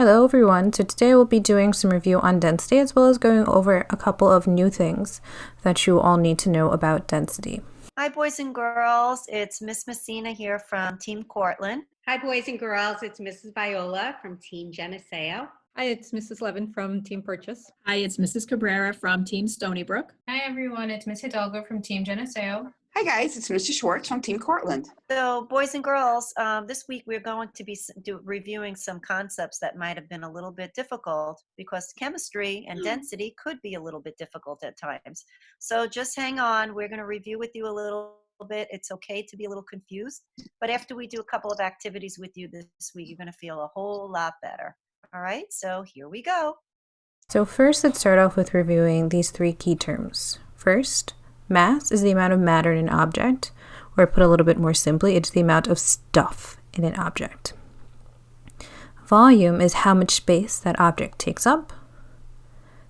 Hello everyone, so today we'll be doing some review on density as well as going over a couple of new things that you all need to know about density. Hi, boys and girls. It's Miss Messina here from Team Cortland. Hi, boys and girls. It's Mrs. Viola from Team Geneseo. Hi, it's Mrs. Levin from Team Purchase. Hi, it's Mrs. Cabrera from Team Stony Brook. Hi everyone, it's Miss Hidalgo from Team Geneseo. Hi guys, it's Mr. Schwartz from Team Cortland. So, boys and girls, this week we're going to be reviewing some concepts that might have been a little bit difficult because chemistry and density could be a little bit difficult at times. So just hang on. We're going to review with you a little bit. It's okay to be a little confused, but after we do a couple of activities with you this week, you're going to feel a whole lot better. All right, so here we go. So first, let's start off with reviewing these three key terms. First, mass is the amount of matter in an object, or put a little bit more simply, it's the amount of stuff in an object. Volume is how much space that object takes up,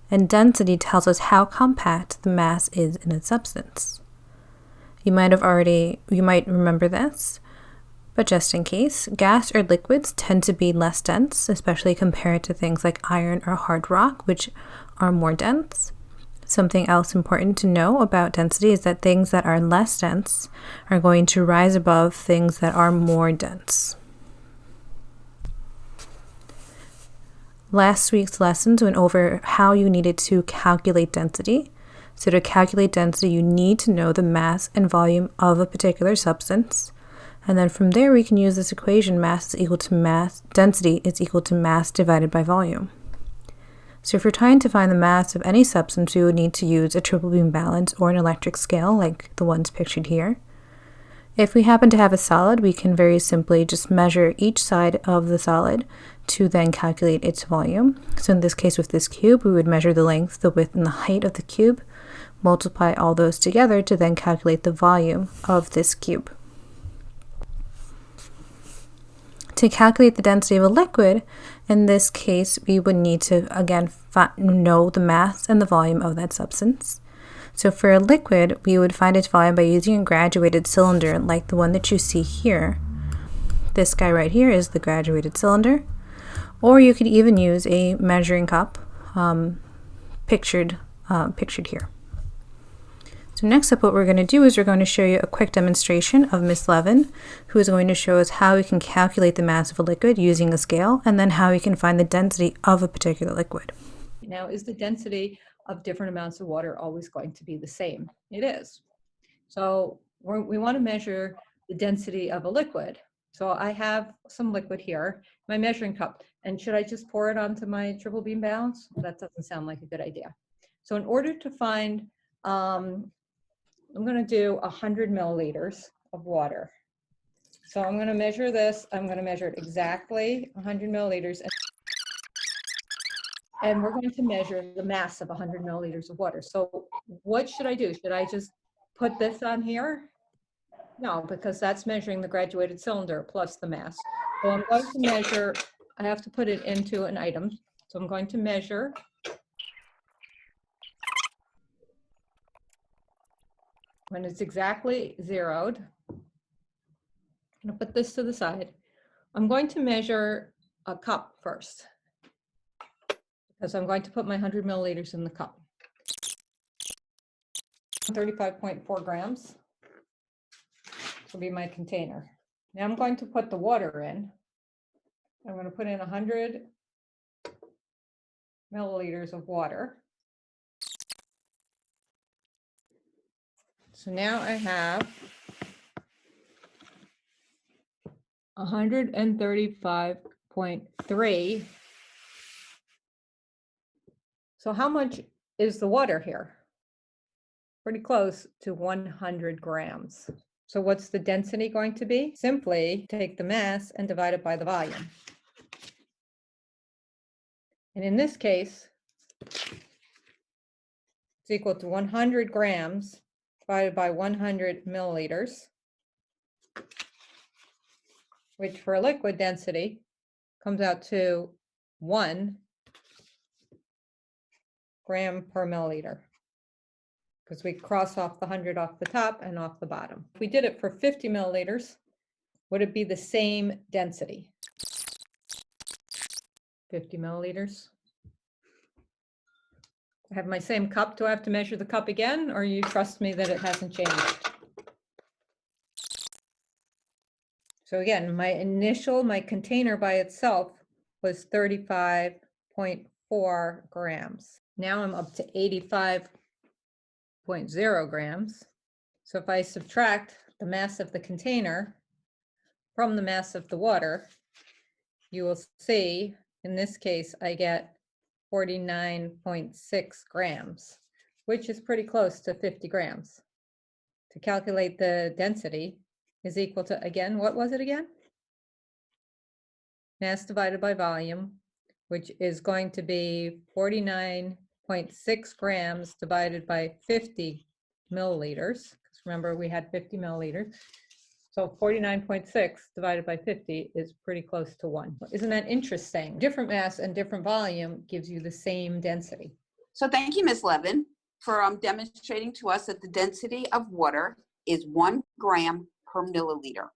and density tells us how compact the mass is in a substance. You might remember this, but just in case, gas or liquids tend to be less dense, especially compared to things like iron or hard rock, which are more dense. Something else important to know about density is that things that are less dense are going to rise above things that are more dense. Last week's lessons went over how you needed to calculate density. So to calculate density, you need to know the mass and volume of a particular substance. And then from there, we can use this equation, mass is equal to mass, density is equal to mass divided by volume. So if you're trying to find the mass of any substance, we would need to use a triple beam balance or an electric scale like the ones pictured here. If we happen to have a solid, we can very simply just measure each side of the solid to then calculate its volume. So in this case with this cube, we would measure the length, the width, and the height of the cube, multiply all those together to then calculate the volume of this cube. To calculate the density of a liquid, in this case, we would need to, again, know the mass and the volume of that substance. So for a liquid, we would find its volume by using a graduated cylinder like the one that you see here. This guy right here is the graduated cylinder. Or you could even use a measuring cup pictured here. So next up, what we're going to do is we're going to show you a quick demonstration of Miss Levin, who is going to show us how we can calculate the mass of a liquid using a scale, and then how we can find the density of a particular liquid. Now, is the density of different amounts of water always going to be the same? It is. So we want to measure the density of a liquid. So I have some liquid here, my measuring cup, and should I just pour it onto my triple beam balance? That doesn't sound like a good idea. So in order to find I'm going to do 100 milliliters of water. So I'm going to measure this. I'm going to measure it exactly 100 milliliters. And we're going to measure the mass of 100 milliliters of water. So what should I do? Should I just put this on here? No, because that's measuring the graduated cylinder plus the mass. So I'm going to measure, I have to put it into an item. So I'm going to measure. When it's exactly zeroed, I'm going to put this to the side. I'm going to measure a cup first, because I'm going to put my 100 milliliters in the cup. 35.4 grams will be my container. Now I'm going to put the water in. I'm going to put in 100 milliliters of water. So now I have 135.3. So how much is the water here? Pretty close to 100 grams. So what's the density going to be? Simply take the mass and divide it by the volume. And in this case, it's equal to 100 grams divided by 100 milliliters, which for a liquid density comes out to 1 gram per milliliter, because we cross off the 100 off the top and off the bottom. If we did it for 50 milliliters, would it be the same density? 50 milliliters. I have my same cup. Do I have to measure the cup again, or you trust me that it hasn't changed? So again, my container by itself was 35.4 grams. Now I'm up to 85.0 grams. So if I subtract the mass of the container from the mass of the water, you will see, in this case, I get 49.6 grams, which is pretty close to 50 grams. To calculate the density is equal to, again, what was it again? Mass divided by volume, which is going to be 49.6 grams divided by 50 milliliters. Because remember, we had 50 milliliters. So 49.6 divided by 50 is pretty close to 1. Isn't that interesting? Different mass and different volume gives you the same density. So thank you, Ms. Levin, for demonstrating to us that the density of water is 1 gram per milliliter.